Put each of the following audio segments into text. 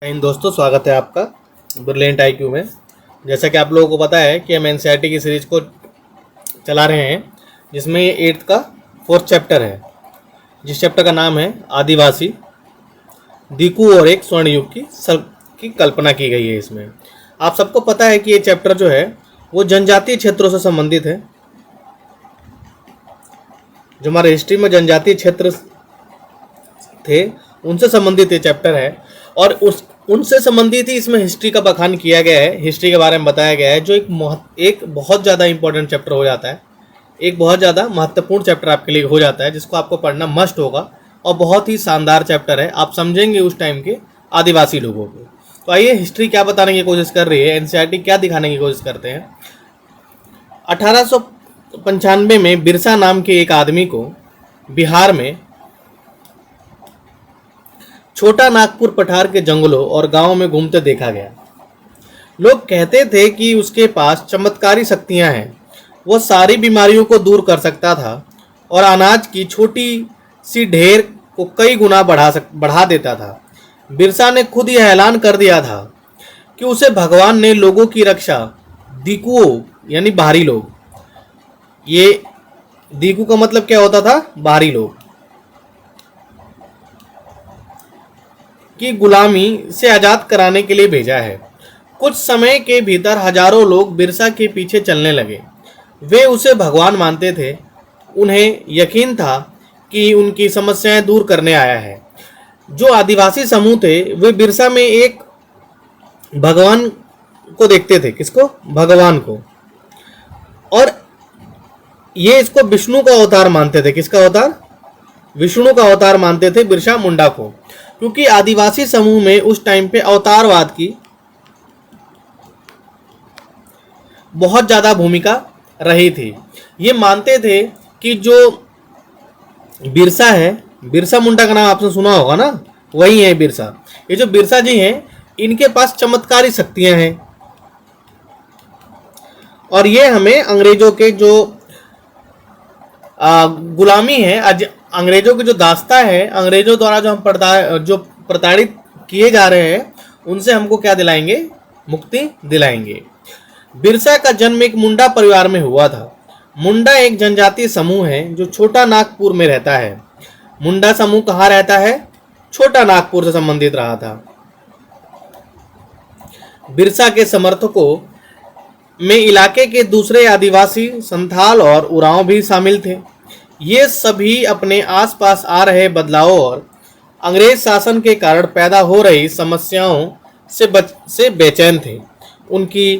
इन दोस्तों, स्वागत है आपका ब्रिलियंट आईक्यू में। जैसा कि आप लोगों को पता है कि हम एनसीईआरटी की सीरीज को चला रहे हैं, जिसमें ये 8th का 4th चैप्टर है, जिस चैप्टर का नाम है आदिवासी, दीकू और एक स्वर्ण युग की कल्पना की गई है। इसमें आप सबको पता है कि ये चैप्टर जो है वो जनजातीय क्षेत्रों से संबंधित है। जो हमारे हिस्ट्री में जनजातीय क्षेत्र थे उनसे संबंधित ये चैप्टर है, और उनसे संबंधित ही इसमें हिस्ट्री का बखान किया गया है, हिस्ट्री के बारे में बताया गया है, जो एक बहुत ज़्यादा इंपॉर्टेंट चैप्टर हो जाता है, एक बहुत ज़्यादा महत्वपूर्ण चैप्टर आपके लिए हो जाता है, जिसको आपको पढ़ना मस्ट होगा। और बहुत ही शानदार चैप्टर है, आप समझेंगे उस टाइम के आदिवासी लोगों को। तो आइए, हिस्ट्री क्या बताने की कोशिश कर रही है, एनसीईआरटी क्या दिखाने की कोशिश करते हैं। 1895 में बिरसा नाम के एक आदमी को बिहार में छोटा नागपुर पठार के जंगलों और गांवों में घूमते देखा गया। लोग कहते थे कि उसके पास चमत्कारी शक्तियां हैं, वह सारी बीमारियों को दूर कर सकता था और अनाज की छोटी सी ढेर को कई गुना बढ़ा देता था। बिरसा ने खुद यह ऐलान कर दिया था कि उसे भगवान ने लोगों की रक्षा, दीकुओं यानी बाहरी लोग, ये दीकू का मतलब क्या होता था, बाहरी लोग, की गुलामी से आज़ाद कराने के लिए भेजा है। कुछ समय के भीतर हजारों लोग बिरसा के पीछे चलने लगे। वे उसे भगवान मानते थे। उन्हें यकीन था कि उनकी समस्याएं दूर करने आया है। जो आदिवासी समूह थे वे बिरसा में एक भगवान को देखते थे। किसको? भगवान को। और ये इसको विष्णु का अवतार मानते थे। किसका अवतार? विष्णु का अवतार मानते थे बिरसा मुंडा को, क्योंकि आदिवासी समूह में उस टाइम पे अवतारवाद की बहुत ज़्यादा भूमिका रही थी। ये मानते थे कि जो बिरसा है, बिरसा मुंडा का नाम आपने सुना होगा ना, वही है बिरसा। ये जो बिरसा जी हैं, इनके पास चमत्कारी शक्तियां हैं, और ये हमें अंग्रेजों के जो गुलामी है, अंग्रेजों की जो दास्ता है, अंग्रेजों द्वारा जो हम जो प्रताड़ित किए जा रहे हैं, उनसे हमको क्या दिलाएंगे? मुक्ति दिलाएंगे। बिरसा का जन्म एक मुंडा परिवार में हुआ था। मुंडा एक जनजातीय समूह है जो छोटा नागपुर में रहता है। मुंडा समूह कहाँ रहता है? छोटा नागपुर से संबंधित रहा था। बिरसा के समर्थकों में इलाके के दूसरे आदिवासी, संथाल और उरांव भी शामिल थे। ये सभी अपने आसपास आ रहे बदलावों और अंग्रेज शासन के कारण पैदा हो रही समस्याओं से बेचैन थे। उनकी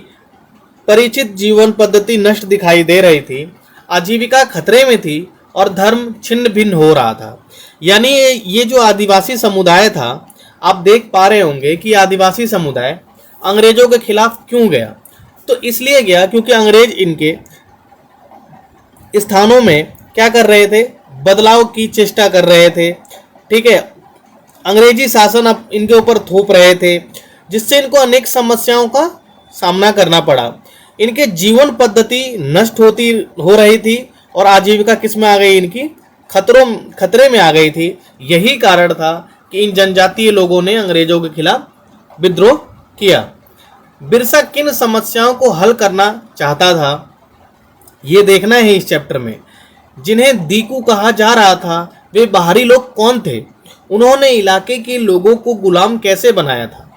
परिचित जीवन पद्धति नष्ट दिखाई दे रही थी, आजीविका खतरे में थी और धर्म छिन्न भिन्न हो रहा था। यानी ये जो आदिवासी समुदाय था, आप देख पा रहे होंगे कि आदिवासी समुदाय अंग्रेजों के खिलाफ क्यों गया। तो इसलिए गया क्योंकि अंग्रेज इनके स्थानों में क्या कर रहे थे? बदलाव की चेष्टा कर रहे थे। ठीक है, अंग्रेजी शासन अब इनके ऊपर थोप रहे थे, जिससे इनको अनेक समस्याओं का सामना करना पड़ा। इनके जीवन पद्धति नष्ट हो रही थी और आजीविका किस में आ गई? इनकी खतरे में आ गई थी। यही कारण था कि इन जनजातीय लोगों ने अंग्रेजों के खिलाफ विद्रोह किया। बिरसा किन समस्याओं को हल करना चाहता था, ये देखना है इस चैप्टर में। जिन्हें दीकू कहा जा रहा था, वे बाहरी लोग कौन थे? उन्होंने इलाके के लोगों को गुलाम कैसे बनाया था?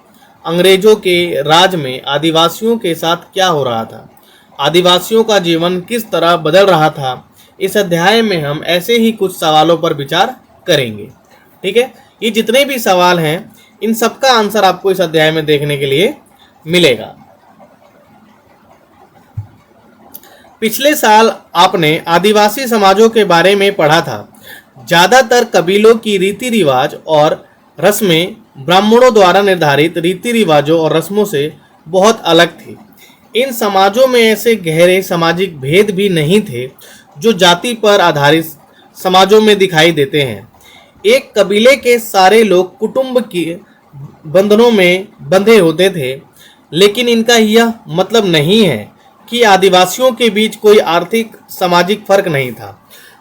अंग्रेजों के राज में आदिवासियों के साथ क्या हो रहा था? आदिवासियों का जीवन किस तरह बदल रहा था? इस अध्याय में हम ऐसे ही कुछ सवालों पर विचार करेंगे। ठीक है, ये जितने भी सवाल हैं, इन सबका आंसर आपको इस अध्याय में देखने के लिए मिलेगा। पिछले साल आपने आदिवासी समाजों के बारे में पढ़ा था। ज़्यादातर कबीलों की रीति रिवाज और रस्में ब्राह्मणों द्वारा निर्धारित रीति रिवाजों और रस्मों से बहुत अलग थी। इन समाजों में ऐसे गहरे सामाजिक भेद भी नहीं थे जो जाति पर आधारित समाजों में दिखाई देते हैं। एक कबीले के सारे लोग कुटुंब के बंधनों में बंधे होते थे, लेकिन इनका यह मतलब नहीं है कि आदिवासियों के बीच कोई आर्थिक सामाजिक फर्क नहीं था।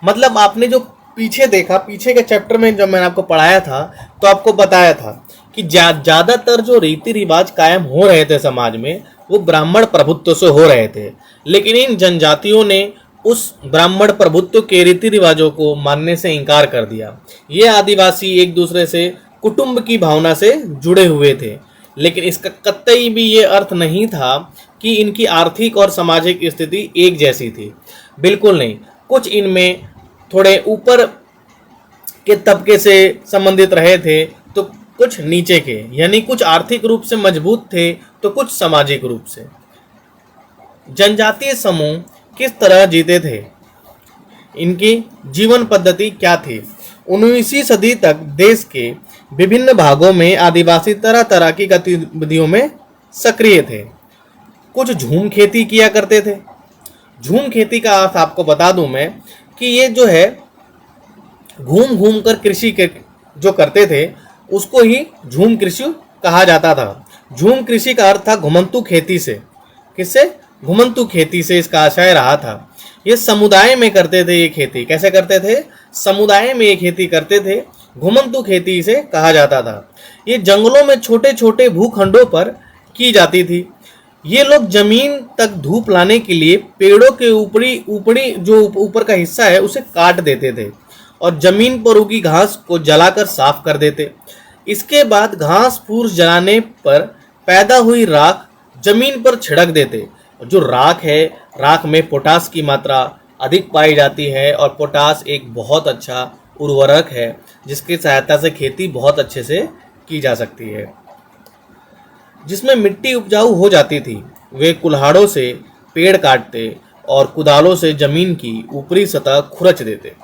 मतलब आपने जो पीछे देखा, पीछे के चैप्टर में जब मैंने आपको पढ़ाया था तो आपको बताया था कि ज्यादातर जो रीति रिवाज कायम हो रहे थे समाज में वो ब्राह्मण प्रभुत्व से हो रहे थे, लेकिन इन जनजातियों ने उस ब्राह्मण प्रभुत्व के रीति रिवाजों को मानने से इनकार कर दिया। ये आदिवासी एक दूसरे से कुटुंब की भावना से जुड़े हुए थे, लेकिन इसका कतई भी ये अर्थ नहीं था कि इनकी आर्थिक और सामाजिक स्थिति एक जैसी थी। बिल्कुल नहीं। कुछ इनमें थोड़े ऊपर के तबके से संबंधित रहे थे तो कुछ नीचे के, यानी कुछ आर्थिक रूप से मजबूत थे तो कुछ सामाजिक रूप से। जनजातीय समूह किस तरह जीते थे, इनकी जीवन पद्धति क्या थी? 19वीं सदी तक देश के विभिन्न भागों में आदिवासी तरह तरह की गतिविधियों में सक्रिय थे। कुछ झूम खेती किया करते थे। झूम खेती का अर्थ आपको बता दूं मैं कि ये जो है घूम घूम कर कृषि के जो करते थे उसको ही झूम कृषि कहा जाता था। झूम कृषि का अर्थ था घुमंतु खेती से। किससे? घुमंतु खेती से इसका आशय रहा था। ये समुदाय में करते थे। ये खेती कैसे करते थे? समुदाय में ये खेती करते थे। घुमंतु खेती से कहा जाता था। ये जंगलों में छोटे छोटे भूखंडों पर की जाती थी। ये लोग जमीन तक धूप लाने के लिए पेड़ों के ऊपरी जो ऊपर का हिस्सा है उसे काट देते थे और जमीन पर उगी घास को जलाकर साफ कर देते। इसके बाद घास फूस जलाने पर पैदा हुई राख जमीन पर छिड़क देते। जो राख है, राख में पोटास की मात्रा अधिक पाई जाती है और पोटास एक बहुत अच्छा उर्वरक है जिसकी सहायता से खेती बहुत अच्छे से की जा सकती है। जिसमें मिट्टी उपजाऊ हो जाती थी। वे कुल्हाड़ों से पेड़ काटते और कुदालों से जमीन की ऊपरी सतह खुरच देते।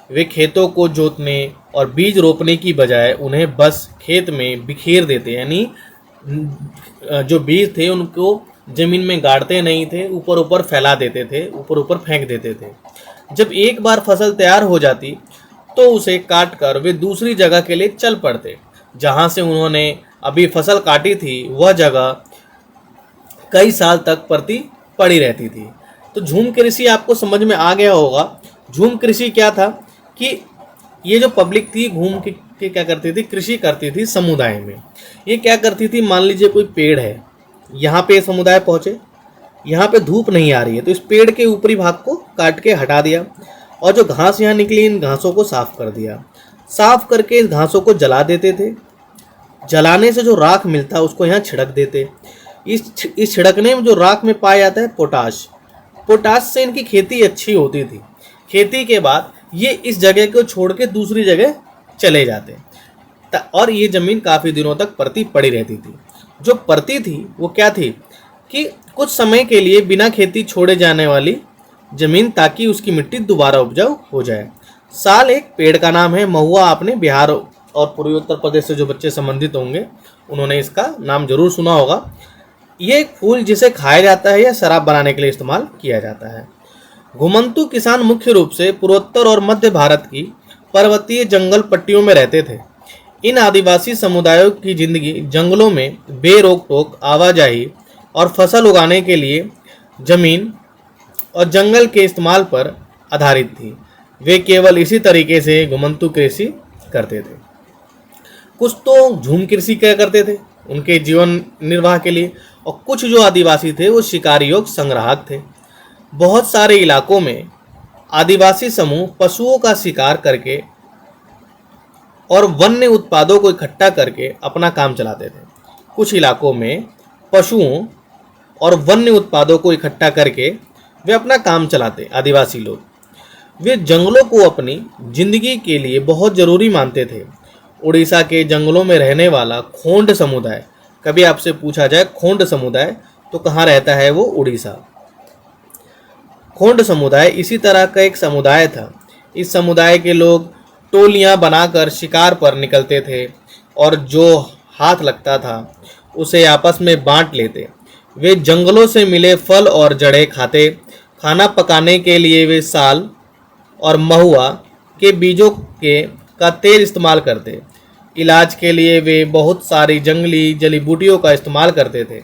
वे खेतों को जोतने और बीज रोपने की बजाय उन्हें बस खेत में बिखेर देते, यानी जो बीज थे उनको जमीन में गाड़ते नहीं थे, ऊपर ऊपर फैला देते थे, ऊपर ऊपर फेंक देते थे। जब एक बार फसल तैयार हो जाती तो उसे काट कर वे दूसरी जगह के लिए चल पड़ते। जहाँ से उन्होंने अभी फसल काटी थी वह जगह कई साल तक पड़ी रहती थी। तो झूम कृषि आपको समझ में आ गया होगा। झूम कृषि क्या था कि ये जो पब्लिक थी घूम के क्या करती थी? कृषि करती थी समुदाय में। ये क्या करती थी? मान लीजिए कोई पेड़ है, यहाँ पे समुदाय पहुँचे, यहाँ पे धूप नहीं आ रही है तो इस पेड़ के ऊपरी भाग को काट के हटा दिया और जो घास यहाँ निकली इन घासों को साफ कर दिया। साफ करके इस घासों को जला देते थे। जलाने से जो राख मिलता उसको यहाँ छिड़क देते। इस छिड़कने में जो राख में पाया जाता है पोटाश, पोटाश से इनकी खेती अच्छी होती थी। खेती के बाद ये इस जगह को छोड़ के दूसरी जगह चले जाते और ये ज़मीन काफ़ी दिनों तक परती पड़ी रहती थी। जो परती थी वो क्या थी कि कुछ समय के लिए बिना खेती छोड़े जाने वाली ज़मीन, ताकि उसकी मिट्टी दोबारा उपजाऊ हो जाए। साल एक पेड़ का नाम है महुआ। आपने बिहार और पूर्वी उत्तर प्रदेश से जो बच्चे संबंधित होंगे उन्होंने इसका नाम जरूर सुना होगा। ये एक फूल जिसे खाया जाता है या शराब बनाने के लिए इस्तेमाल किया जाता है। घुमंतु किसान मुख्य रूप से पूर्वोत्तर और मध्य भारत की पर्वतीय जंगल पट्टियों में रहते थे। इन आदिवासी समुदायों की जिंदगी जंगलों में बेरोक टोक आवाजाही और फसल उगाने के लिए जमीन और जंगल के इस्तेमाल पर आधारित थी। वे केवल इसी तरीके से घुमंतु कृषि करते थे। कुछ तो झूम कृषि क्या करते थे उनके जीवन निर्वाह के लिए, और कुछ जो आदिवासी थे वो शिकारी योग संग्राहक थे। बहुत सारे इलाकों में आदिवासी समूह पशुओं का शिकार करके और वन्य उत्पादों को इकट्ठा करके अपना काम चलाते थे। कुछ इलाकों में पशुओं और वन्य उत्पादों को इकट्ठा करके वे अपना काम चलाते आदिवासी लोग। वे जंगलों को अपनी जिंदगी के लिए बहुत ज़रूरी मानते थे। उड़ीसा के जंगलों में रहने वाला खोंड समुदाय, कभी आपसे पूछा जाए खोंड समुदाय तो कहाँ रहता है? वो उड़ीसा। खोंड समुदाय इसी तरह का एक समुदाय था। इस समुदाय के लोग टोलियां बनाकर शिकार पर निकलते थे और जो हाथ लगता था उसे आपस में बांट लेते। वे जंगलों से मिले फल और जड़ें खाते। खाना पकाने के लिए वे साल और महुआ के बीजों का तेल इस्तेमाल करते। इलाज के लिए वे बहुत सारी जंगली जड़ी बूटियों का इस्तेमाल करते थे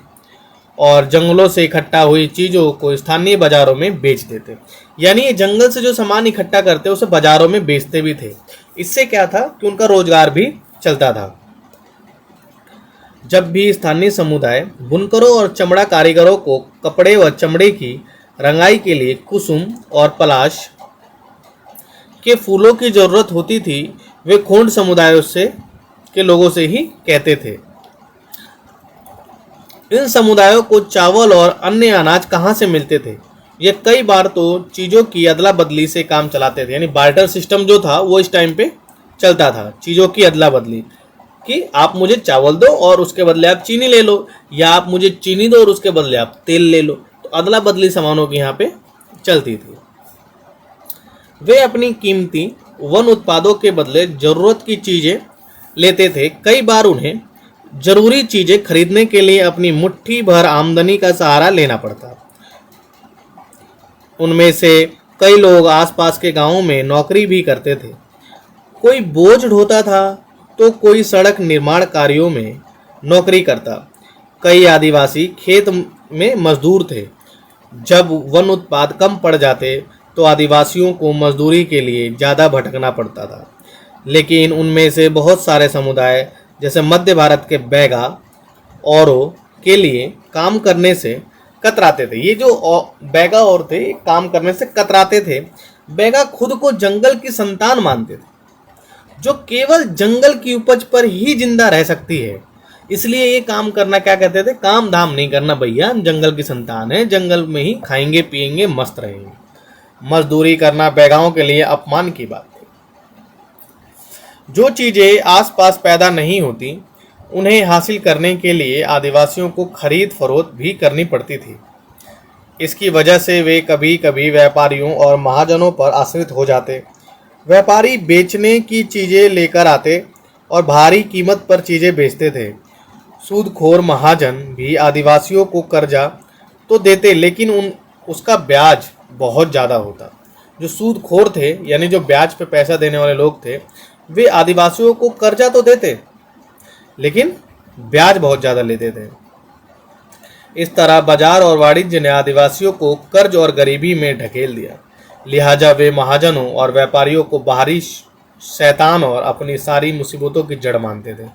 और जंगलों से इकट्ठा हुई चीज़ों को स्थानीय बाज़ारों में बेच देते। यानी ये जंगल से जो सामान इकट्ठा करते उसे बाज़ारों में बेचते भी थे। इससे क्या था कि उनका रोजगार भी चलता था। जब भी स्थानीय समुदाय बुनकरों और चमड़ा कारीगरों को कपड़े व चमड़े की रंगाई के लिए कुसुम और पलाश के फूलों की जरूरत होती थी, वे खोंड समुदायों से के लोगों से ही कहते थे। इन समुदायों को चावल और अन्य अनाज कहाँ से मिलते थे? ये कई बार तो चीज़ों की अदला बदली से काम चलाते थे, यानी बार्टर सिस्टम जो था वो इस टाइम पे चलता था। चीज़ों की अदला बदली कि आप मुझे चावल दो और उसके बदले आप चीनी ले लो, या आप मुझे चीनी दो और उसके बदले आप तेल ले लो। तो अदला बदली सामानों की यहाँ पे चलती थी। वे अपनी कीमती वन उत्पादों के बदले ज़रूरत की चीज़ें लेते थे। कई बार उन्हें जरूरी चीज़ें खरीदने के लिए अपनी मुट्ठी भर आमदनी का सहारा लेना पड़ता। उनमें से कई लोग आसपास के गांवों में नौकरी भी करते थे। कोई बोझ ढोता था तो कोई सड़क निर्माण कार्यों में नौकरी करता। कई आदिवासी खेत में मजदूर थे। जब वन उत्पाद कम पड़ जाते तो आदिवासियों को मजदूरी के लिए ज़्यादा भटकना पड़ता था। लेकिन उनमें से बहुत सारे समुदाय जैसे मध्य भारत के बैगा औरों के लिए काम करने से कतराते थे। ये जो बैगा और थे काम करने से कतराते थे। बैगा खुद को जंगल की संतान मानते थे, जो केवल जंगल की उपज पर ही जिंदा रह सकती है। इसलिए ये काम करना क्या कहते थे? काम धाम नहीं करना भैया, हम जंगल की संतान है, जंगल में ही खाएंगे पिएंगे मस्त रहेंगे। मजदूरी करना बैगाओं के लिए अपमान की बात थी। जो चीजें आसपास पैदा नहीं होती उन्हें हासिल करने के लिए आदिवासियों को खरीद फरोख्त भी करनी पड़ती थी। इसकी वजह से वे कभी कभी व्यापारियों और महाजनों पर आश्रित हो जाते। व्यापारी बेचने की चीज़ें लेकर आते और भारी कीमत पर चीज़ें बेचते थे। सूदखोर महाजन भी आदिवासियों को कर्जा तो देते, लेकिन उसका ब्याज बहुत ज़्यादा होता। जो सूदखोर थे, यानी जो ब्याज पे पैसा देने वाले लोग थे, वे आदिवासियों को कर्जा तो देते लेकिन ब्याज बहुत ज़्यादा लेते थे। इस तरह बाजार और वाणिज्य ने आदिवासियों को कर्ज और गरीबी में ढकेल दिया। लिहाजा वे महाजनों और व्यापारियों को बाहरी शैतान और अपनी सारी मुसीबतों की जड़ मानते थे।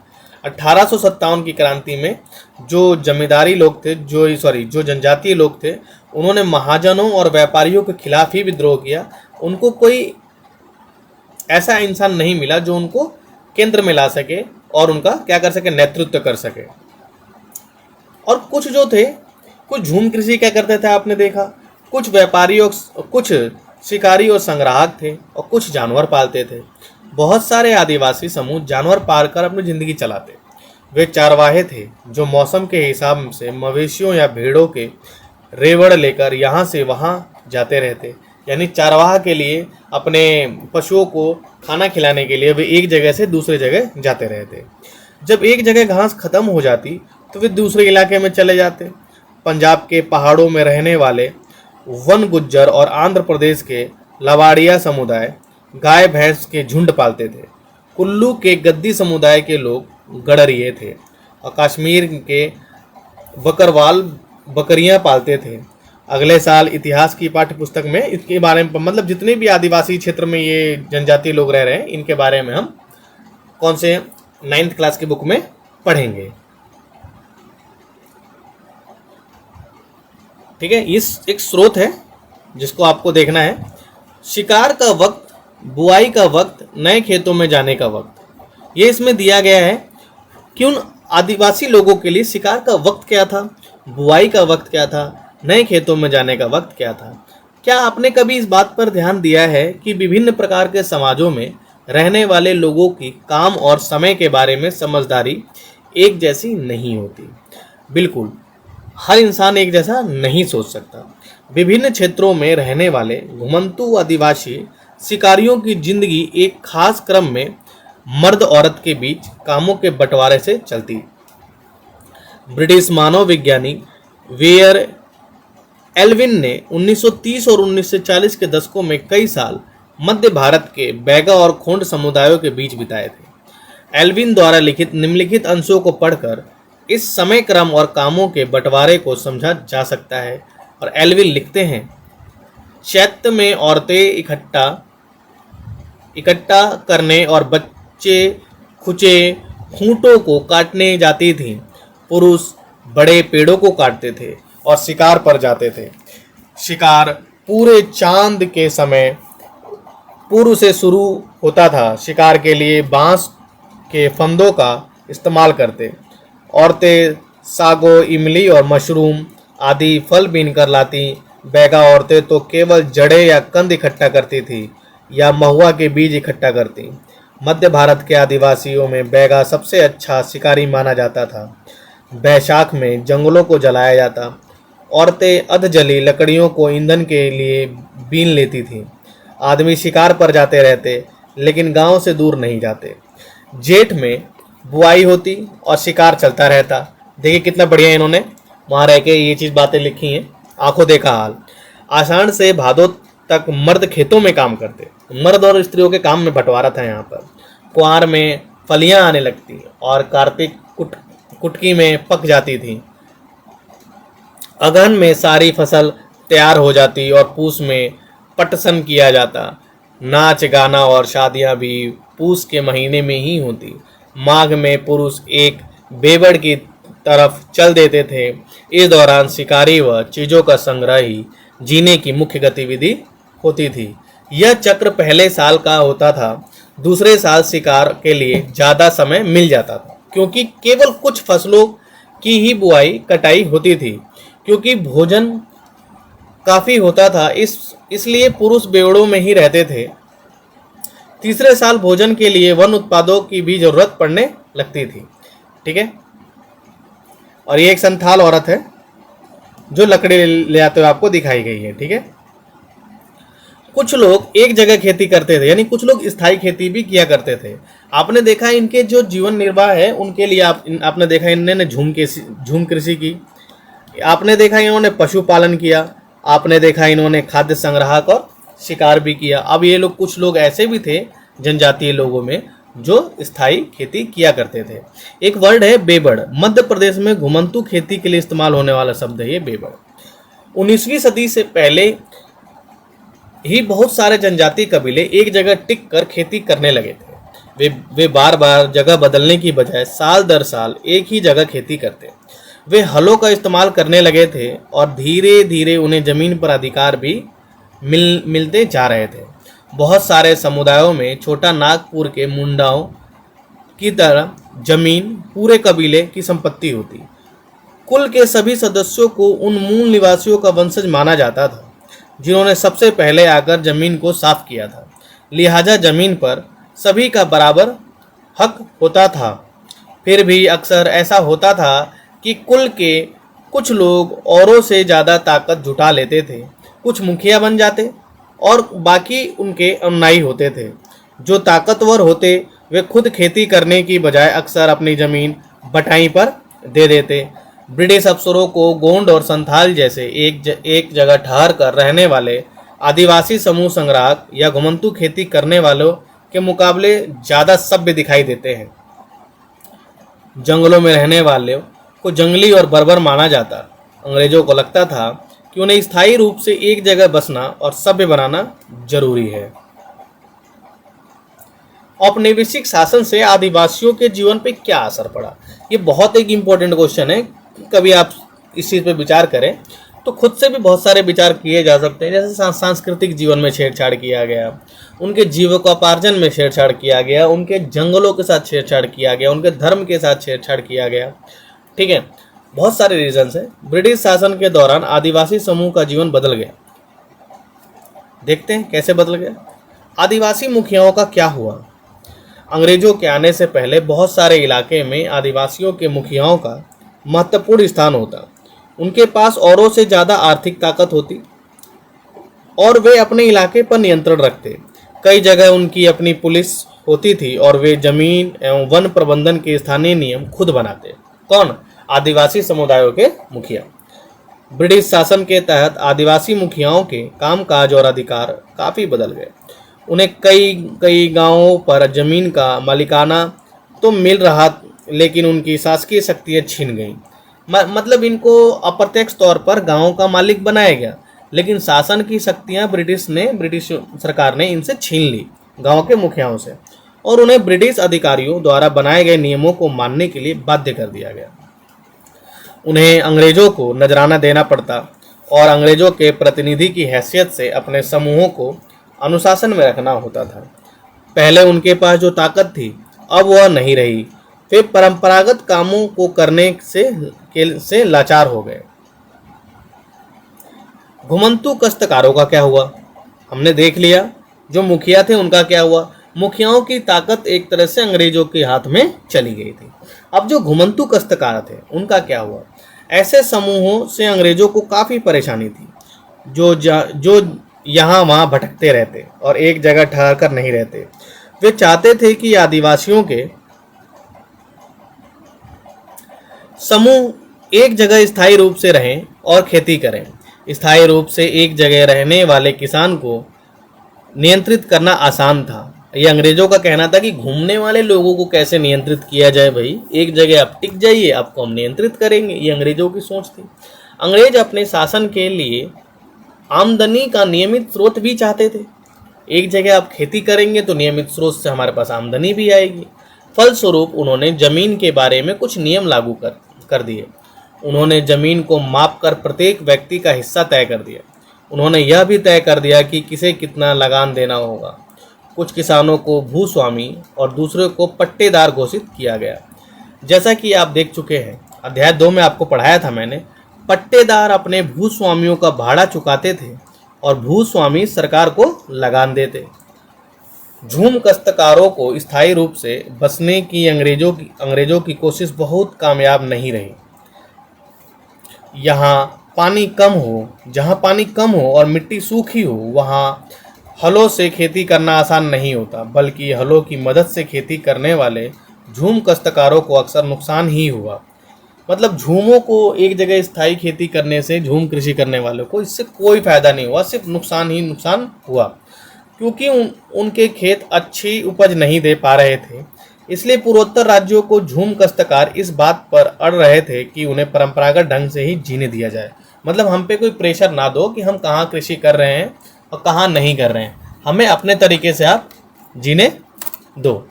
1857 की क्रांति में जो जमींदारी लोग थे, जो जनजातीय लोग थे, उन्होंने महाजनों और व्यापारियों के खिलाफ ही विद्रोह किया। उनको कोई ऐसा इंसान नहीं मिला जो उनको केंद्र में ला सके और उनका क्या कर सके, नेतृत्व कर सके। और कुछ जो थे, कुछ झूम कृषि क्या करते थे आपने देखा, कुछ व्यापारी और कुछ शिकारी और संग्राहक थे और कुछ जानवर पालते थे। बहुत सारे आदिवासी समूह जानवर पालकर अपनी जिंदगी चलाते। वे चारवाहे थे जो मौसम के हिसाब से मवेशियों या भेड़ों के रेवड़ लेकर यहाँ से वहाँ जाते रहते। यानी चारवाह के लिए अपने पशुओं को खाना खिलाने के लिए वे एक जगह से दूसरे जगह जाते रहते। जब एक जगह घास खत्म हो जाती तो वे दूसरे इलाके में चले जाते। पंजाब के पहाड़ों में रहने वाले वन गुज्जर और आंध्र प्रदेश के लवाड़िया समुदाय गाय भैंस के झुंड पालते थे। कुल्लू के गद्दी समुदाय के लोग गडरिये थे और कश्मीर के बकरवाल बकरियां पालते थे। अगले साल इतिहास की पाठ्य पुस्तक में इसके बारे में, मतलब जितने भी आदिवासी क्षेत्र में ये जनजातीय लोग रह रहे हैं, इनके बारे में हम कौन से 9th क्लास की बुक में पढ़ेंगे। ठीक है, इस एक स्रोत है जिसको आपको देखना है। शिकार का वक्त, बुआई का वक्त, नए खेतों में जाने का वक्त, ये इसमें दिया गया है कि उन आदिवासी लोगों के लिए शिकार का वक्त क्या था, बुआई का वक्त क्या था, नए खेतों में जाने का वक्त क्या था। क्या आपने कभी इस बात पर ध्यान दिया है कि विभिन्न प्रकार के समाजों में रहने वाले लोगों की काम और समय के बारे में समझदारी एक जैसी नहीं होती? बिल्कुल, हर इंसान एक जैसा नहीं सोच सकता। विभिन्न क्षेत्रों में रहने वाले घुमंतू आदिवासी शिकारियों की जिंदगी एक खास क्रम में मर्द औरत के बीच कामों के बंटवारे से चलती। ब्रिटिश मानव विज्ञानी वेयर एल्विन ने 1930 और 1940 के दशकों में कई साल मध्य भारत के बैगा और खोंड समुदायों के बीच बिताए थे। एल्विन द्वारा लिखित निम्नलिखित अंशों को पढ़कर इस समय क्रम और कामों के बंटवारे को समझा जा सकता है। और एल्विन लिखते हैं, चैत्य में औरतें इकट्ठा करने और बच्चे खुचे खूंटों को काटने जाती थीं। पुरुष बड़े पेड़ों को काटते थे और शिकार पर जाते थे। शिकार पूरे चांद के समय पूर्व से शुरू होता था। शिकार के लिए बांस के फंदों का इस्तेमाल करते। औरतें सागो, इमली और मशरूम आदि फल बीनकर लाती। बैगा औरतें तो केवल जड़ें या कंद इकट्ठा करती थी या महुआ के बीज इकट्ठा करती। मध्य भारत के आदिवासियों में बैगा सबसे अच्छा शिकारी माना जाता था। बैसाख में जंगलों को जलाया जाता। औरतें अधजली लकड़ियों को ईंधन के लिए बीन लेती थीं। आदमी शिकार पर जाते रहते, लेकिन गांव से दूर नहीं जाते। जेठ में बुआई होती और शिकार चलता रहता। देखिए कितना बढ़िया इन्होंने वहाँ रह के ये चीज़ बातें लिखी हैं। आंखों देखा हाल। आषाढ़ से भादो तक मर्द खेतों में काम करते। मर्द और स्त्रियों के काम में बंटवारा था यहाँ पर। कुआर में फलियां आने लगती और कार्तिक कुटकी में पक जाती थी। अगहन में सारी फसल तैयार हो जाती और पूस में पटसन किया जाता। नाच गाना और शादियां भी पूस के महीने में ही होती। माघ में पुरुष एक बेबड़ की तरफ चल देते थे। इस दौरान शिकारी व चीज़ों का संग्रह ही जीने की मुख्य गतिविधि होती थी। यह चक्र पहले साल का होता था। दूसरे साल शिकार के लिए ज़्यादा समय मिल जाता था, क्योंकि केवल कुछ फसलों की ही बुआई कटाई होती थी। क्योंकि भोजन काफ़ी होता था, इसलिए पुरुष बेवड़ों में ही रहते थे। तीसरे साल भोजन के लिए वन उत्पादों की भी जरूरत पड़ने लगती थी। ठीक है, और ये एक संथाल औरत है जो लकड़ी ले आते हुए आपको दिखाई गई है। ठीक है, कुछ लोग एक जगह खेती करते थे, यानी कुछ लोग स्थायी खेती भी किया करते थे। आपने देखा इनके जो जीवन निर्वाह है उनके लिए आपने देखा इन्होंने झूम कृषि की। आपने देखा इन्होंने पशुपालन किया। आपने देखा इन्होंने खाद्य संग्राहक और शिकार भी किया। अब ये लोग, कुछ लोग ऐसे भी थे जनजातीय लोगों में जो स्थायी खेती किया करते थे। एक वर्ड है बेबड़। मध्य प्रदेश में घुमंतू खेती के लिए इस्तेमाल होने वाला शब्द है ये बेबड़। 19वीं सदी से पहले ही बहुत सारे जनजातीय कबीले एक जगह टिक कर खेती करने लगे थे। वे बार बार जगह बदलने की बजाय साल दर साल एक ही जगह खेती करते। वे हलों का इस्तेमाल करने लगे थे और धीरे धीरे उन्हें जमीन पर अधिकार भी मिलते जा रहे थे। बहुत सारे समुदायों में छोटा नागपुर के मुंडाओं की तरह जमीन पूरे कबीले की संपत्ति होती। कुल के सभी सदस्यों को उन मूल निवासियों का वंशज माना जाता था जिन्होंने सबसे पहले आकर जमीन को साफ किया था। लिहाजा जमीन पर सभी का बराबर हक होता था। फिर भी अक्सर ऐसा होता था कि कुल के कुछ लोग औरों से ज़्यादा ताकत जुटा लेते थे। कुछ मुखिया बन जाते और बाकी उनके अनुयायी होते थे। जो ताकतवर होते वे खुद खेती करने की बजाय अक्सर अपनी ज़मीन बटाई पर दे देते। ब्रिटिश अफसरों को गोंड और संथाल जैसे एक जगह ठहर कर रहने वाले आदिवासी समूह संग्राहक या घुमंतू खेती करने वालों के मुकाबले ज़्यादा सभ्य दिखाई देते हैं। जंगलों में रहने वालों को जंगली और बर्बर माना जाता। अंग्रेजों को लगता था कि उन्हें स्थायी रूप से एक जगह बसना और सभ्य बनाना जरूरी है। औपनिवेशिक शासन से आदिवासियों के जीवन पे क्या असर पड़ा? ये बहुत एक इम्पोर्टेंट क्वेश्चन है। कभी आप इस चीज़ पे विचार करें तो खुद से भी बहुत सारे विचार किए जा सकते हैं। जैसे सांस्कृतिक जीवन में छेड़छाड़ किया गया, उनके जीविकोपार्जन में छेड़छाड़ किया गया, उनके जंगलों के साथ छेड़छाड़ किया गया, उनके धर्म के साथ छेड़छाड़ किया गया। ठीक है, बहुत सारे रीजंस हैं। ब्रिटिश शासन के दौरान आदिवासी समूह का जीवन बदल गया। देखते हैं कैसे बदल गया। आदिवासी मुखियाओं का क्या हुआ? अंग्रेजों के आने से पहले बहुत सारे इलाके में आदिवासियों के मुखियाओं का महत्वपूर्ण स्थान होता। उनके पास औरों से ज़्यादा आर्थिक ताकत होती और वे अपने इलाके पर नियंत्रण रखते। कई जगह उनकी अपनी पुलिस होती थी और वे जमीन एवं वन प्रबंधन के स्थानीय नियम खुद बनाते। कौन? आदिवासी समुदायों के मुखिया। ब्रिटिश शासन के तहत आदिवासी मुखियाओं के कामकाज और अधिकार काफ़ी बदल गए। उन्हें कई गांवों पर जमीन का मालिकाना तो मिल रहा, लेकिन उनकी शासकीय शक्तियाँ छीन गईं। मतलब इनको अप्रत्यक्ष तौर पर गांवों का मालिक बनाया गया, लेकिन शासन की शक्तियाँ ब्रिटिश सरकार ने इनसे छीन ली गांव के मुखियाओं से, और उन्हें ब्रिटिश अधिकारियों द्वारा बनाए गए नियमों को मानने के लिए बाध्य कर दिया गया। उन्हें अंग्रेजों को नजराना देना पड़ता और अंग्रेजों के प्रतिनिधि की हैसियत से अपने समूहों को अनुशासन में रखना होता था। पहले उनके पास जो ताकत थी अब वह नहीं रही। वे परंपरागत कामों को करने से लाचार हो गए। घुमंतू काश्तकारों का क्या हुआ हमने देख लिया। जो मुखिया थे उनका क्या हुआ। मुखियाओं की ताकत एक तरह से अंग्रेजों के हाथ में चली गई थी। अब जो घुमंतू काश्तकार थे उनका क्या हुआ। ऐसे समूहों से अंग्रेजों को काफ़ी परेशानी थी, जो यहाँ वहाँ भटकते रहते और एक जगह ठहर कर नहीं रहते। वे चाहते थे कि आदिवासियों के समूह एक जगह स्थायी रूप से रहें और खेती करें। स्थायी रूप से एक जगह रहने वाले किसान को नियंत्रित करना आसान था। ये अंग्रेजों का कहना था कि घूमने वाले लोगों को कैसे नियंत्रित किया जाए। भाई एक जगह आप टिक जाइए, आपको हम नियंत्रित करेंगे। ये अंग्रेजों की सोच थी। अंग्रेज अपने शासन के लिए आमदनी का नियमित स्रोत भी चाहते थे। एक जगह आप खेती करेंगे तो नियमित स्रोत से हमारे पास आमदनी भी आएगी। फलस्वरूप उन्होंने जमीन के बारे में कुछ नियम लागू कर दिए। उन्होंने जमीन को माप कर प्रत्येक व्यक्ति का हिस्सा तय कर दिया। उन्होंने यह भी तय कर दिया कि किसे कितना लगान देना होगा। कुछ किसानों को भूस्वामी और दूसरे को पट्टेदार घोषित किया गया। जैसा कि आप देख चुके हैं, अध्याय 2 में आपको पढ़ाया था मैंने। पट्टेदार अपने भूस्वामियों का भाड़ा चुकाते थे और भूस्वामी सरकार को लगान देते। झूम काश्तकारों को स्थायी रूप से बसने की अंग्रेजों की कोशिश बहुत कामयाब नहीं रही। जहाँ पानी कम हो और मिट्टी सूखी हो, वहाँ हलों से खेती करना आसान नहीं होता, बल्कि हलों की मदद से खेती करने वाले झूम काश्तकारों को अक्सर नुकसान ही हुआ। मतलब झूमों को एक जगह स्थायी खेती करने से झूम कृषि करने वालों को इससे कोई फायदा नहीं हुआ, सिर्फ नुकसान ही नुकसान हुआ, क्योंकि उनके खेत अच्छी उपज नहीं दे पा रहे थे। इसलिए पूर्वोत्तर राज्यों को झूम काश्तकार इस बात पर अड़ रहे थे कि उन्हें परंपरागत ढंग से ही जीने दिया जाए। मतलब हम पे कोई प्रेशर ना दो कि हम कहाँ कृषि कर रहे हैं और कहाँ नहीं कर रहे हैं, हमें अपने तरीके से आप जीने दो।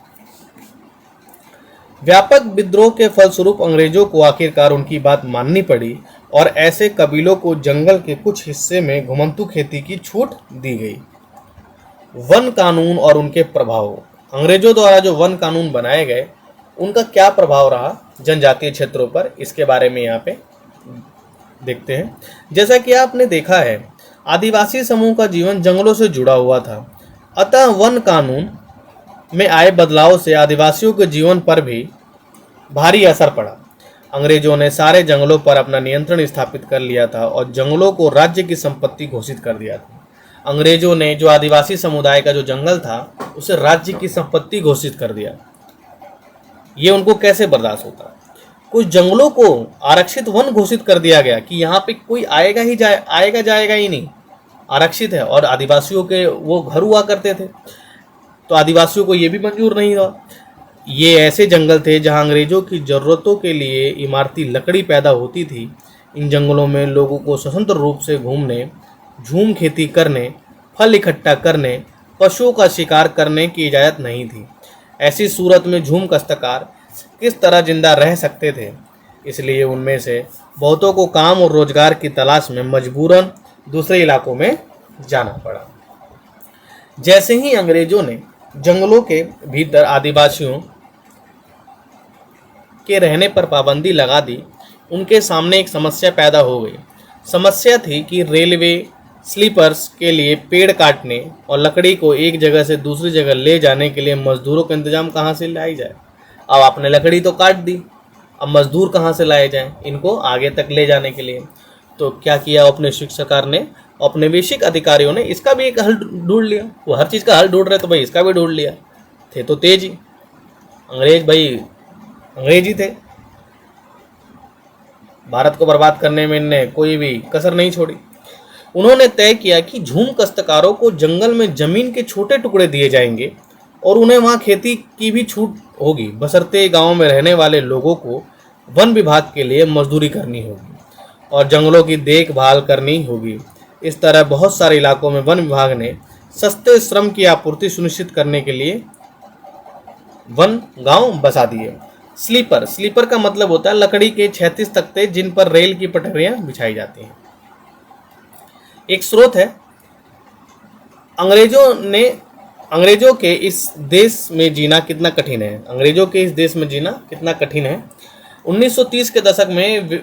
व्यापक विद्रोह के फलस्वरूप अंग्रेजों को आखिरकार उनकी बात माननी पड़ी और ऐसे कबीलों को जंगल के कुछ हिस्से में घुमंतू खेती की छूट दी गई। वन कानून और उनके प्रभाव। अंग्रेजों द्वारा जो वन कानून बनाए गए उनका क्या प्रभाव रहा जनजातीय क्षेत्रों पर, इसके बारे में यहाँ पे देखते हैं। जैसा कि आपने देखा है, आदिवासी समूह का जीवन जंगलों से जुड़ा हुआ था, अतः वन कानून में आए बदलाव से आदिवासियों के जीवन पर भी भारी असर पड़ा। अंग्रेजों ने सारे जंगलों पर अपना नियंत्रण स्थापित कर लिया था और जंगलों को राज्य की संपत्ति घोषित कर दिया था। अंग्रेजों ने जो आदिवासी समुदाय का जो जंगल था उसे राज्य की संपत्ति घोषित कर दिया। ये उनको कैसे बर्दाश्त होता। कुछ जंगलों को आरक्षित वन घोषित कर दिया गया कि यहाँ पे कोई आएगा जाएगा ही नहीं, आरक्षित है। और आदिवासियों के वो घर हुआ करते थे, तो आदिवासियों को ये भी मंजूर नहीं था। ये ऐसे जंगल थे जहाँ अंग्रेजों की ज़रूरतों के लिए इमारती लकड़ी पैदा होती थी। इन जंगलों में लोगों को स्वतंत्र रूप से घूमने, झूम खेती करने, फल इकट्ठा करने, पशुओं का शिकार करने की इजाज़त नहीं थी। ऐसी सूरत में झूम काश्तकार किस तरह जिंदा रह सकते थे। इसलिए उनमें से बहुतों को काम और रोजगार की तलाश में मजबूरन दूसरे इलाकों में जाना पड़ा। जैसे ही अंग्रेजों ने जंगलों के भीतर आदिवासियों के रहने पर पाबंदी लगा दी, उनके सामने एक समस्या पैदा हो गई। समस्या थी कि रेलवे स्लीपर्स के लिए पेड़ काटने और लकड़ी को एक जगह से दूसरी जगह ले जाने के लिए मजदूरों का इंतजाम कहाँ से लाई जाए। अब आपने लकड़ी तो काट दी, अब मजदूर कहाँ से लाए जाएं इनको आगे तक ले जाने के लिए। तो क्या किया अपने सरकार ने, औपनिवेशिक अधिकारियों ने इसका भी एक हल ढूंढ लिया। वो हर चीज़ का हल ढूंढ रहे तो भाई इसका भी ढूंढ लिया। थे तो तेज ही अंग्रेज, भाई अंग्रेज ही थे। भारत को बर्बाद करने में इनने कोई भी कसर नहीं छोड़ी। उन्होंने तय किया कि झूम काश्तकारों को जंगल में जमीन के छोटे टुकड़े दिए जाएंगे और उन्हें वहाँ खेती की भी छूट होगी, बशर्ते गांव में रहने वाले लोगों को वन विभाग के लिए मजदूरी करनी होगी और जंगलों की देखभाल करनी होगी। इस तरह बहुत सारे इलाकों में वन विभाग ने सस्ते श्रम की आपूर्ति सुनिश्चित करने के लिए वन गांव बसा दिए। स्लीपर, स्लीपर का मतलब होता है लकड़ी के 36 तख्ते जिन पर रेल की पटरियां बिछाई जाती हैं। एक स्रोत है, अंग्रेजों के इस देश में जीना कितना कठिन है। अंग्रेजों के इस देश में जीना कितना कठिन है। 1930 के दशक में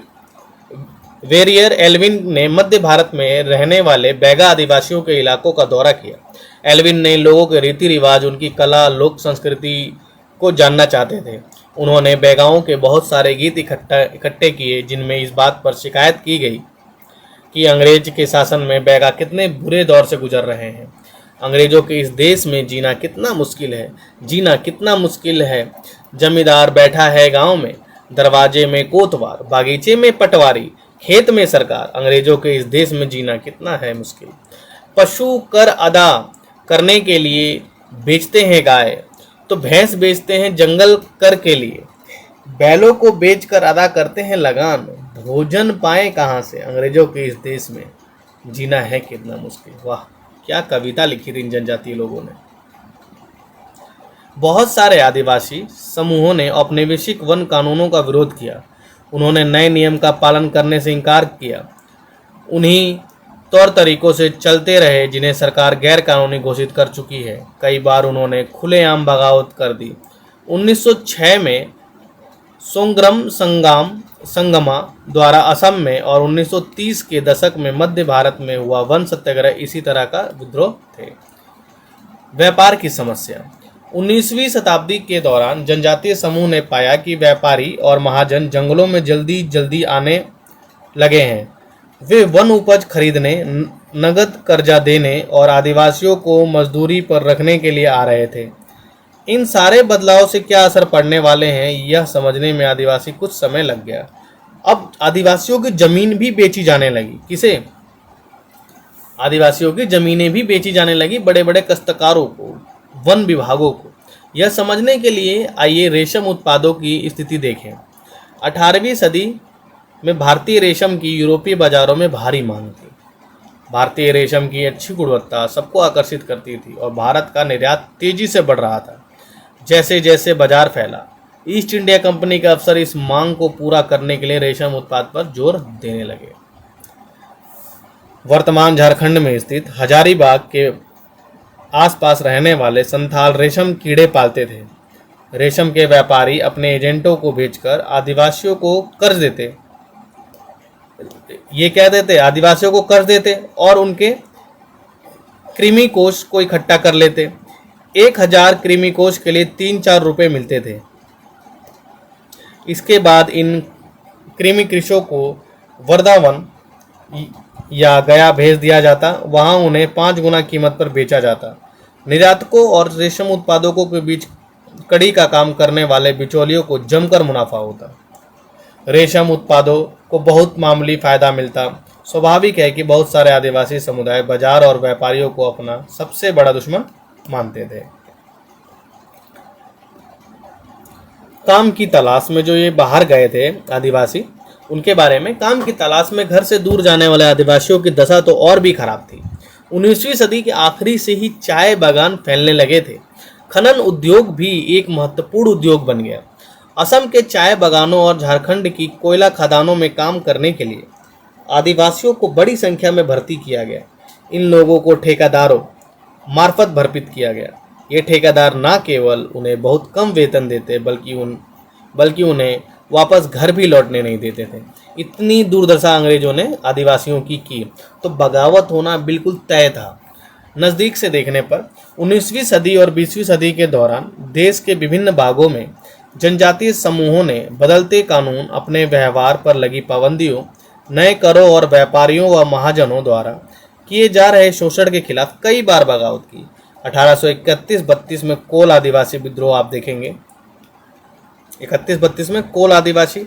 वेरियर एल्विन ने मध्य भारत में रहने वाले बैगा आदिवासियों के इलाकों का दौरा किया। एल्विन ने लोगों के रीति रिवाज, उनकी कला, लोक संस्कृति को जानना चाहते थे। उन्होंने बैगाओं के बहुत सारे गीत इकट्ठे किए जिनमें इस बात पर शिकायत की गई कि अंग्रेज के शासन में बैगा कितने बुरे दौर से गुजर रहे हैं। अंग्रेजों के इस देश में जीना कितना मुश्किल है। जमींदार बैठा है गांव में, दरवाजे में कोतवार, बागीचे में पटवारी, खेत में सरकार। अंग्रेजों के इस देश में जीना कितना है मुश्किल। पशु कर अदा करने के लिए बेचते हैं गाय, तो भैंस बेचते हैं जंगल कर के लिए। बैलों को बेचकर अदा करते हैं लगान, भोजन पाए कहाँ से। अंग्रेजों के इस देश में जीना है कितना मुश्किल। वाह, क्या कविता लिखी थी इन जनजातीय लोगों ने। बहुत सारे आदिवासी समूहों ने औपनिवेशिक वन कानूनों का विरोध किया। उन्होंने नए नियम का पालन करने से इनकार किया। उन्हीं तौर तरीकों से चलते रहे जिन्हें सरकार गैर कानूनी घोषित कर चुकी है। कई बार उन्होंने खुलेआम बगावत कर दी। 1906 में सोंग्रम संगमा द्वारा असम में और 1930 के दशक में मध्य भारत में हुआ वन सत्याग्रह इसी तरह का विद्रोह थे। व्यापार की समस्या। 19वीं शताब्दी के दौरान जनजातीय समूह ने पाया कि व्यापारी और महाजन जंगलों में जल्दी आने लगे हैं। वे वन उपज खरीदने, नगद कर्जा देने और आदिवासियों को मजदूरी पर रखने के लिए आ रहे थे। इन सारे बदलाव से क्या असर पड़ने वाले हैं, यह समझने में आदिवासी कुछ समय लग गया। अब आदिवासियों की जमीन भी बेची जाने लगी। किसे? आदिवासियों की जमीनें भी बेची जाने लगी बड़े बड़े काश्तकारों को, वन विभागों को। यह समझने के लिए आइए रेशम उत्पादों की स्थिति देखें। 18वीं सदी में भारतीय रेशम की यूरोपीय बाजारों में भारी मांग थी। भारतीय रेशम की अच्छी गुणवत्ता सबको आकर्षित करती थी और भारत का निर्यात तेजी से बढ़ रहा था। जैसे जैसे बाजार फैला, ईस्ट इंडिया कंपनी के अफसर इस मांग को पूरा करने के लिए रेशम उत्पाद पर जोर देने लगे। वर्तमान झारखंड में स्थित हजारीबाग के आसपास रहने वाले संथाल रेशम कीड़े पालते थे। रेशम के व्यापारी अपने एजेंटों को भेजकर आदिवासियों को कर्ज देते। ये कह देते आदिवासियों को कर्ज देते और उनके कृमि कोष को इकट्ठा कर लेते। 1000 कृमि कोष के लिए 3-4 रुपए मिलते थे। इसके बाद इन कृमि कृषकों को वृंदावन या गया भेज दिया जाता। वहां उन्हें 5 गुना कीमत पर बेचा जाता। निर्यातकों और रेशम उत्पादकों के बीच कड़ी का काम करने वाले बिचौलियों को जमकर मुनाफा होता। रेशम उत्पादों को बहुत मामूली फायदा मिलता। स्वाभाविक है कि बहुत सारे आदिवासी समुदाय बाजार और व्यापारियों को अपना सबसे बड़ा दुश्मन मानते थे। काम की तलाश में जो ये बाहर गए थे आदिवासी, उनके बारे में, काम की तलाश में घर से दूर जाने वाले आदिवासियों की दशा तो और भी खराब थी। 19वीं सदी के आखिरी से ही चाय बागान फैलने लगे थे। खनन उद्योग भी एक महत्वपूर्ण उद्योग बन गया। असम के चाय बागानों और झारखंड की कोयला खदानों में काम करने के लिए आदिवासियों को बड़ी संख्या में भर्ती किया गया। इन लोगों को ठेकेदारों मार्फत भर्तित किया गया। ये ठेकेदार न केवल उन्हें बहुत कम वेतन देते बल्कि उन्हें वापस घर भी लौटने नहीं देते थे। इतनी दुर्दशा अंग्रेजों ने आदिवासियों की तो बगावत होना बिल्कुल तय था। नज़दीक से देखने पर 19वीं सदी और 20वीं सदी के दौरान देश के विभिन्न भागों में जनजातीय समूहों ने बदलते कानून, अपने व्यवहार पर लगी पाबंदियों, नए करों और व्यापारियों व महाजनों द्वारा किए जा रहे शोषण के खिलाफ कई बार बगावत की। 1831-32 में कोल आदिवासी विद्रोह आप देखेंगे। 31-32 में कोल आदिवासी,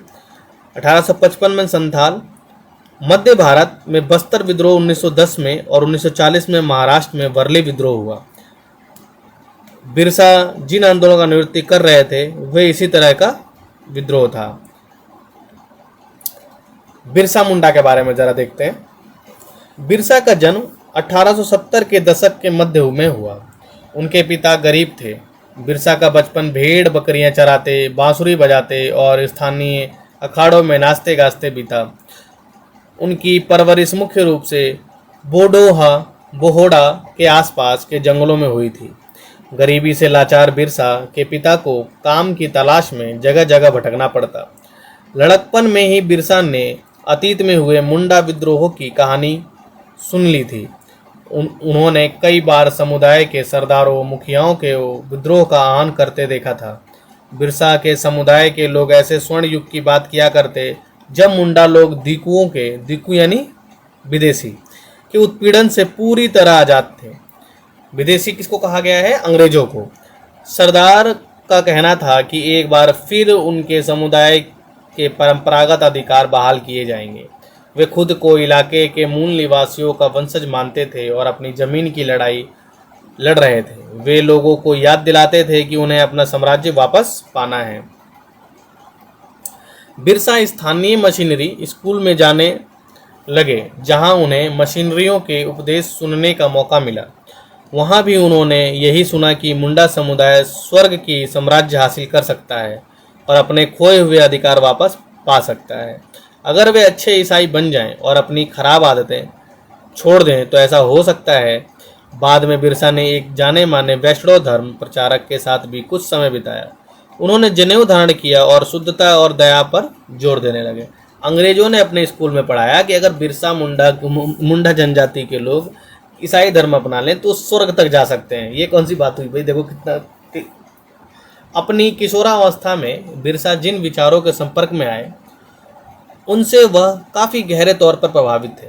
1855 में संथाल, मध्य भारत में बस्तर विद्रोह 1910 में और 1940 में महाराष्ट्र में वर्ली विद्रोह हुआ। बिरसा जिन आंदोलनों का नेतृत्व कर रहे थे वे इसी तरह का विद्रोह था। बिरसा मुंडा के बारे में जरा देखते हैं। बिरसा का जन्म 1870 के दशक के मध्य में हुआ। उनके पिता गरीब थे। बिरसा का बचपन भेड़ बकरियां चराते, बांसुरी बजाते और स्थानीय अखाड़ों में नाचते गाजते बीता। उनकी परवरिश मुख्य रूप से बोडोहा बोहोड़ा के आसपास के जंगलों में हुई थी। गरीबी से लाचार बिरसा के पिता को काम की तलाश में जगह जगह भटकना पड़ता। लड़कपन में ही बिरसा ने अतीत में हुए मुंडा विद्रोहों की कहानी सुन ली थी। उन्होंने कई बार समुदाय के सरदारों मुखियाओं के विद्रोह का आह्वान करते देखा था। बिरसा के समुदाय के लोग ऐसे स्वर्ण युग की बात किया करते जब मुंडा लोग दीकू यानी विदेशी के उत्पीड़न से पूरी तरह आजाद थे। विदेशी किसको कहा गया है? अंग्रेजों को। सरदार का कहना था कि एक बार फिर उनके समुदाय के परंपरागत अधिकार बहाल किए जाएंगे। वे खुद को इलाके के मूल निवासियों का वंशज मानते थे और अपनी जमीन की लड़ाई लड़ रहे थे। वे लोगों को याद दिलाते थे कि उन्हें अपना साम्राज्य वापस पाना है। बिरसा स्थानीय मशीनरी स्कूल में जाने लगे, जहां उन्हें मशीनरियों के उपदेश सुनने का मौका मिला। वहां भी उन्होंने यही सुना कि मुंडा समुदाय स्वर्ग की साम्राज्य हासिल कर सकता है और अपने खोए हुए अधिकार वापस पा सकता है। अगर वे अच्छे ईसाई बन जाएं और अपनी खराब आदतें छोड़ दें तो ऐसा हो सकता है। बाद में बिरसा ने एक जाने माने वैष्णव धर्म प्रचारक के साथ भी कुछ समय बिताया। उन्होंने जनेऊ धारण किया और शुद्धता और दया पर जोर देने लगे। अंग्रेजों ने अपने स्कूल में पढ़ाया कि अगर बिरसा मुंडा जनजाति के लोग ईसाई धर्म अपना लें तो स्वर्ग तक जा सकते हैं। ये कौन सी बात हुई भाई? देखो कितना अपनी किशोरावस्था में बिरसा जिन विचारों के संपर्क में आए उनसे वह काफ़ी गहरे तौर पर प्रभावित थे।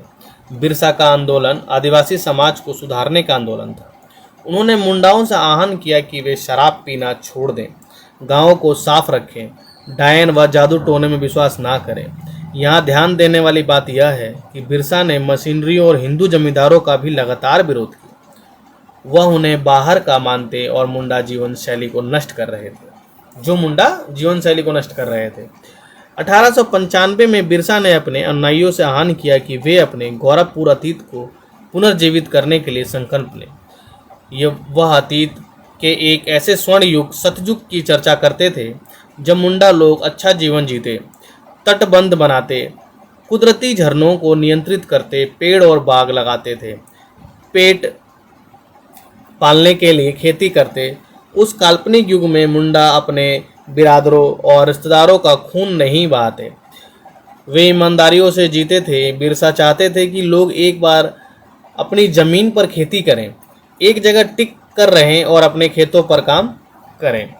बिरसा का आंदोलन आदिवासी समाज को सुधारने का आंदोलन था। उन्होंने मुंडाओं से आह्वान किया कि वे शराब पीना छोड़ दें, गांवों को साफ रखें, डायन व जादू टोने में विश्वास ना करें। यहाँ ध्यान देने वाली बात यह है कि बिरसा ने मशीनरी और हिंदू जमींदारों का भी लगातार विरोध किया। वह उन्हें बाहर का मानते और मुंडा जीवन शैली को नष्ट कर रहे थे। 1895 में बिरसा ने अपने अनुयायियों से आह्वान किया कि वे अपने गौरवपूर्ण अतीत को पुनर्जीवित करने के लिए संकल्प लें। वह अतीत के एक ऐसे स्वर्ण युग सतयुग की चर्चा करते थे जब मुंडा लोग अच्छा जीवन जीते, तटबंध बनाते, कुदरती झरनों को नियंत्रित करते, पेड़ और बाग लगाते थे, पेट पालने के लिए खेती करते। उस काल्पनिक युग में मुंडा अपने बिरादरों और रिश्तेदारों का खून नहीं बहाते, वे ईमानदारियों से जीते थे। बिरसा चाहते थे कि लोग एक बार अपनी ज़मीन पर खेती करें, एक जगह टिक कर रहें और अपने खेतों पर काम करें।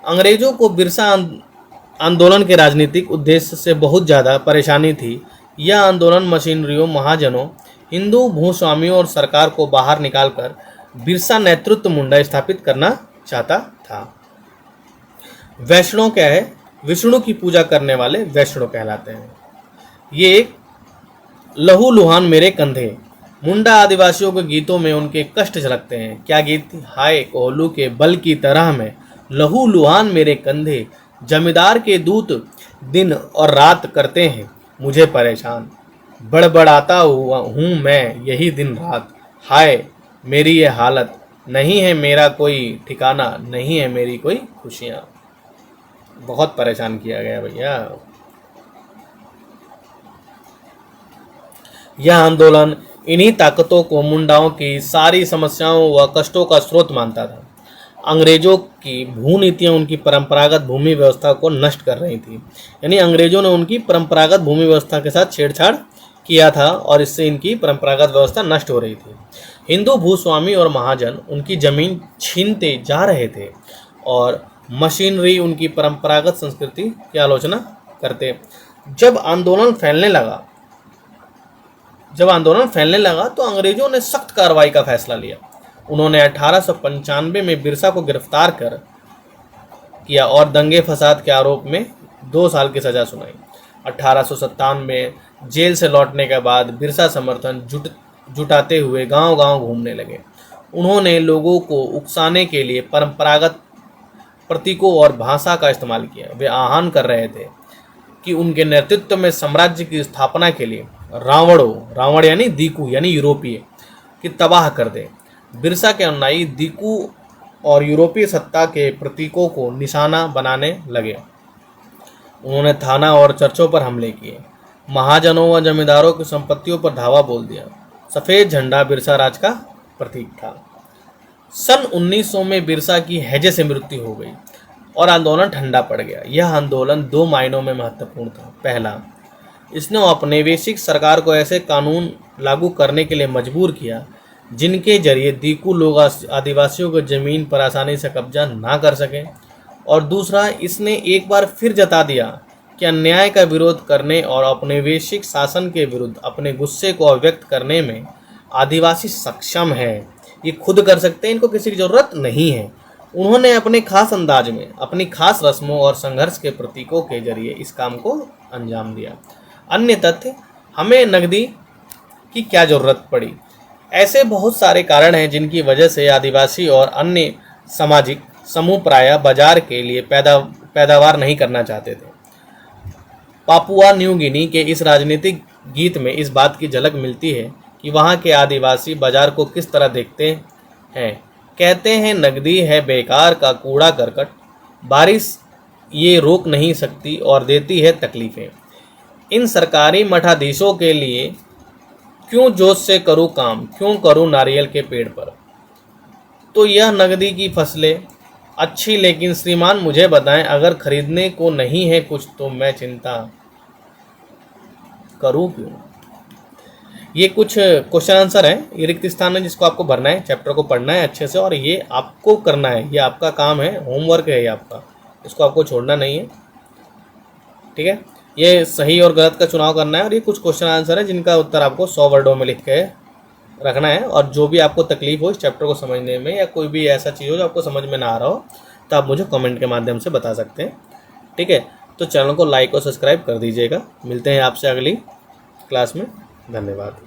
अंग्रेजों को बिरसा आंदोलन के राजनीतिक उद्देश्य से बहुत ज़्यादा परेशानी थी। यह आंदोलन मशीनरियों, महाजनों, हिंदू भूस्वामियों और सरकार को बाहर निकालकर बिरसा नेतृत्व मुंडा स्थापित करना चाहता था। वैष्णव क्या है? विष्णु की पूजा करने वाले वैष्णव कहलाते हैं। ये एक लहू लुहान मेरे कंधे, मुंडा आदिवासियों के गीतों में उनके कष्ट झलकते हैं। क्या गीत? हाय कोहलू के बल की तरह में लहू लुहान मेरे कंधे, जमींदार के दूत दिन और रात करते हैं मुझे परेशान, बड़बड़ाता हुआ हूँ मैं यही दिन रात। हाय मेरी ये हालत, नहीं है मेरा कोई ठिकाना, नहीं है मेरी कोई खुशियाँ। बहुत परेशान किया गया भैया। यह आंदोलन इन्हीं ताकतों को मुंडाओं की सारी समस्याओं व कष्टों का स्रोत मानता था। अंग्रेजों की भूनीतियाँ उनकी परंपरागत भूमि व्यवस्था को नष्ट कर रही थी। यानी अंग्रेजों ने उनकी परंपरागत भूमि व्यवस्था के साथ छेड़छाड़ किया था और इससे इनकी परंपरागत व्यवस्था नष्ट हो रही थी। हिंदू भूस्वामी और महाजन उनकी जमीन छीनते जा रहे थे और मशीनरी उनकी परंपरागत संस्कृति की आलोचना करते। जब आंदोलन फैलने लगा तो अंग्रेजों ने सख्त कार्रवाई का फैसला लिया। उन्होंने 1895 में बिरसा को गिरफ्तार किया और दंगे फसाद के आरोप में 2 साल की सजा सुनाई। 1857 में जेल से लौटने के बाद बिरसा समर्थन जुटाते हुए गांव-गांव घूमने लगे। उन्होंने लोगों को उकसाने के लिए परंपरागत प्रतीकों और भाषा का इस्तेमाल किया। वे आह्वान कर रहे थे कि उनके नेतृत्व में साम्राज्य की स्थापना के लिए रावण यानी दीकू यानी यूरोपीय की तबाह कर दे। बिरसा के अनुयायी दीकू और यूरोपीय सत्ता के प्रतीकों को निशाना बनाने लगे। उन्होंने थाना और चर्चों पर हमले किए, महाजनों व जमींदारों की संपत्तियों पर धावा बोल दिया। सफ़ेद झंडा बिरसा राज का प्रतीक था। सन 1900 में बिरसा की हैजे से मृत्यु हो गई और आंदोलन ठंडा पड़ गया। यह आंदोलन 2 मायनों में महत्वपूर्ण था। पहला, इसने औपनिवेशिक सरकार को ऐसे कानून लागू करने के लिए मजबूर किया जिनके जरिए दीकू लोग आदिवासियों की जमीन पर आसानी से कब्जा ना कर सकें। और दूसरा, इसने एक बार फिर जता दिया कि अन्याय का विरोध करने और औपनिवेशिक शासन के विरुद्ध अपने गुस्से को अभिव्यक्त करने में आदिवासी सक्षम है। ये खुद कर सकते हैं, इनको किसी की ज़रूरत नहीं है। उन्होंने अपने खास अंदाज में अपनी खास रस्मों और संघर्ष के प्रतीकों के जरिए इस काम को अंजाम दिया। अन्य तथ्य, हमें नकदी की क्या ज़रूरत पड़ी। ऐसे बहुत सारे कारण हैं जिनकी वजह से आदिवासी और अन्य सामाजिक समूह प्रायः बाजार के लिए पैदावार नहीं करना चाहते थे। पापुआ न्यू गिनी के इस राजनीतिक गीत में इस बात की झलक मिलती है कि वहाँ के आदिवासी बाजार को किस तरह देखते हैं। कहते हैं, नकदी है बेकार का कूड़ा करकट, बारिश ये रोक नहीं सकती और देती है तकलीफ़ें। इन सरकारी मठाधीशों के लिए क्यों जोश से करूँ काम, क्यों करूँ नारियल के पेड़ पर। तो यह नकदी की फसलें अच्छी, लेकिन श्रीमान मुझे बताएं, अगर खरीदने को नहीं है कुछ तो मैं चिंता करूं क्यों। ये कुछ क्वेश्चन आंसर है, ये रिक्त स्थान है जिसको आपको भरना है, चैप्टर को पढ़ना है अच्छे से और ये आपको करना है, ये आपका काम है, होमवर्क है ये आपका, इसको आपको छोड़ना नहीं है। ठीक है, ये सही और गलत का चुनाव करना है और ये कुछ क्वेश्चन आंसर है जिनका उत्तर आपको 100 वर्डों में लिख के रखना है। और जो भी आपको तकलीफ हो इस चैप्टर को समझने में या कोई भी ऐसा चीज़ हो जो आपको समझ में ना आ रहा हो तो आप मुझे कमेंट के माध्यम से बता सकते हैं। ठीक है, तो चैनल को लाइक और सब्सक्राइब कर दीजिएगा। मिलते हैं आपसे अगली क्लास में। धन्यवाद।